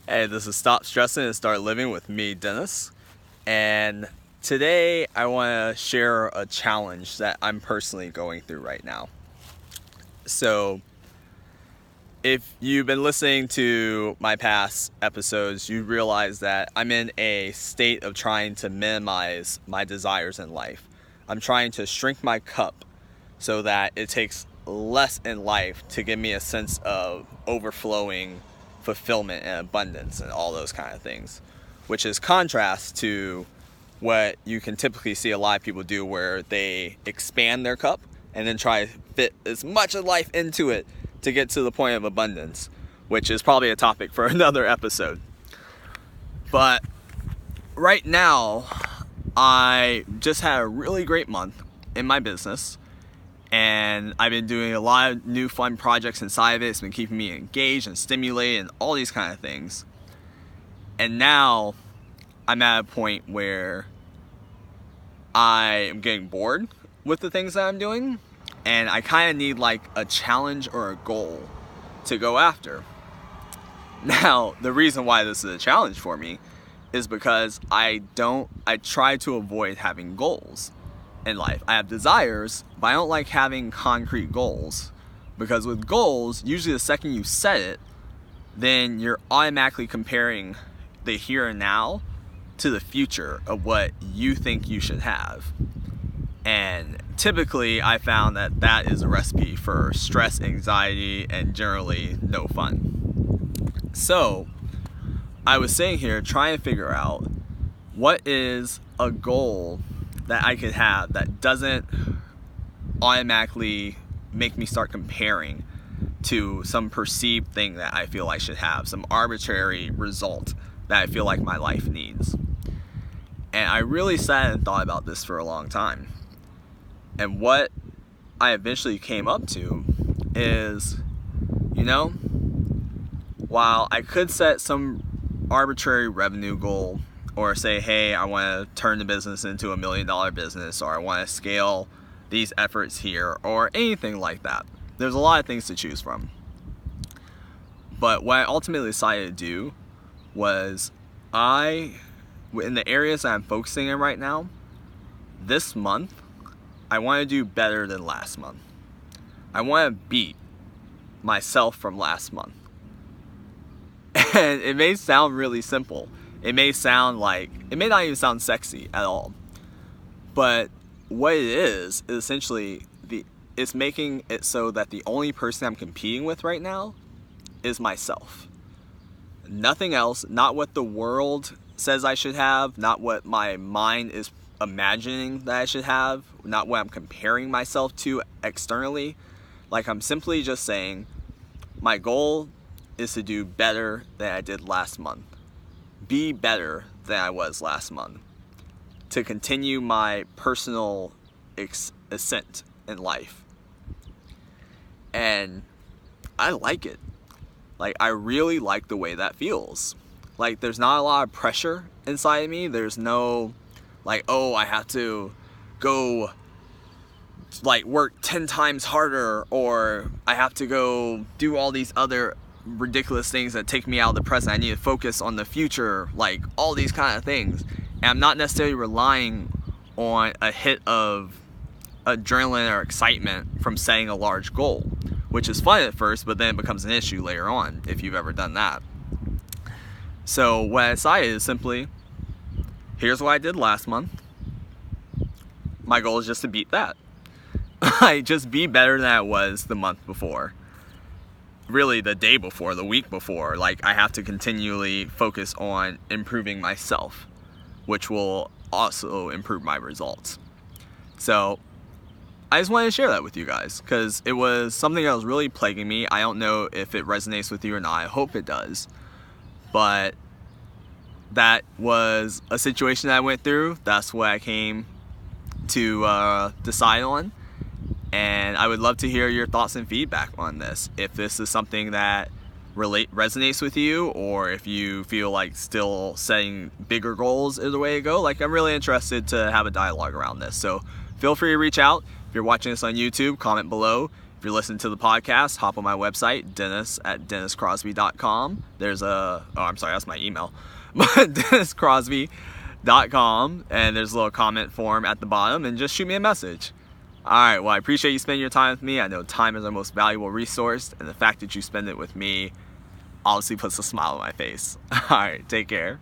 Hey, this is Stop Stressing and Start Living with me, Dennis. And today I want to share a challenge that I'm personally going through right now. So, if you've been listening to my past episodes, you realize that I'm in a state of trying to minimize my desires in life. I'm trying to shrink my cup so that it takes less in life to give me a sense of overflowing fulfillment and abundance and all those kind of things, which is contrast to what you can typically see a lot of people do, where they expand their cup and then try to fit as much of life into it to get to the point of abundance, which is probably a topic for another episode. But right now, I just had a really great month in my business, and I've been doing a lot of new fun projects inside of it. It's been keeping me engaged and stimulated and all these kind of things. And now I'm at a point where I am getting bored with the things that I'm doing, and I kind of need like a challenge or a goal to go after. Now, the reason why this is a challenge for me is because I try to avoid having goals in life. I have desires, but I don't like having concrete goals, because with goals, usually the second you set it, then you're automatically comparing the here and now to the future of what you think you should have. And typically I found that that is a recipe for stress, anxiety, and generally no fun. So I was sitting here trying to figure out what is a goal that I could have that doesn't automatically make me start comparing to some perceived thing that I feel I should have, some arbitrary result that I feel like my life needs. And I really sat and thought about this for a long time. And what I eventually came up to is, while I could set some arbitrary revenue goal, or say, hey, I want to turn the business into $1 million business, or I want to scale these efforts here, or anything like that. There's a lot of things to choose from. But what I ultimately decided to do was, in the areas that I'm focusing in right now, this month, I want to do better than last month. I want to beat myself from last month. And it may sound really simple. It may not even sound sexy at all. But what it is essentially, it's making it so that the only person I'm competing with right now is myself. Nothing else, not what the world says I should have, not what my mind is imagining that I should have, not what I'm comparing myself to externally. Like, I'm simply just saying, my goal is to do better than I did last month. Be better than I was last month. To continue my personal ascent in life. And I like it. Like, I really like the way that feels. Like, there's not a lot of pressure inside of me. There's no, like, oh, I have to go, like, work 10 times harder, or I have to go do all these other ridiculous things that take me out of the present. I need to focus on the future, like, all these kind of things. And I'm not necessarily relying on a hit of adrenaline or excitement from setting a large goal, which is fun at first, but then it becomes an issue later on, if you've ever done that. So what I decided is simply, here's what I did last month. My goal is just to beat that. I just be better than I was the month before. Really, the day before, the week before. Like, I have to continually focus on improving myself, which will also improve my results. So I just wanted to share that with you guys, because it was something that was really plaguing me. I don't know if it resonates with you or not. I hope it does. But that was a situation that I went through. That's what I came to decide on. And I would love to hear your thoughts and feedback on this. If this is something that resonates with you, or if you feel like still setting bigger goals is the way to go. Like, I'm really interested to have a dialogue around this. So feel free to reach out. If you're watching this on YouTube, comment below. If you're listening to the podcast, hop on my website, dennis@denniscrosby.com. That's my email. denniscrosby.com, and there's a little comment form at the bottom, and just shoot me a message. Alright, well, I appreciate you spending your time with me. I know time is our most valuable resource, and the fact that you spend it with me obviously puts a smile on my face. Alright, take care.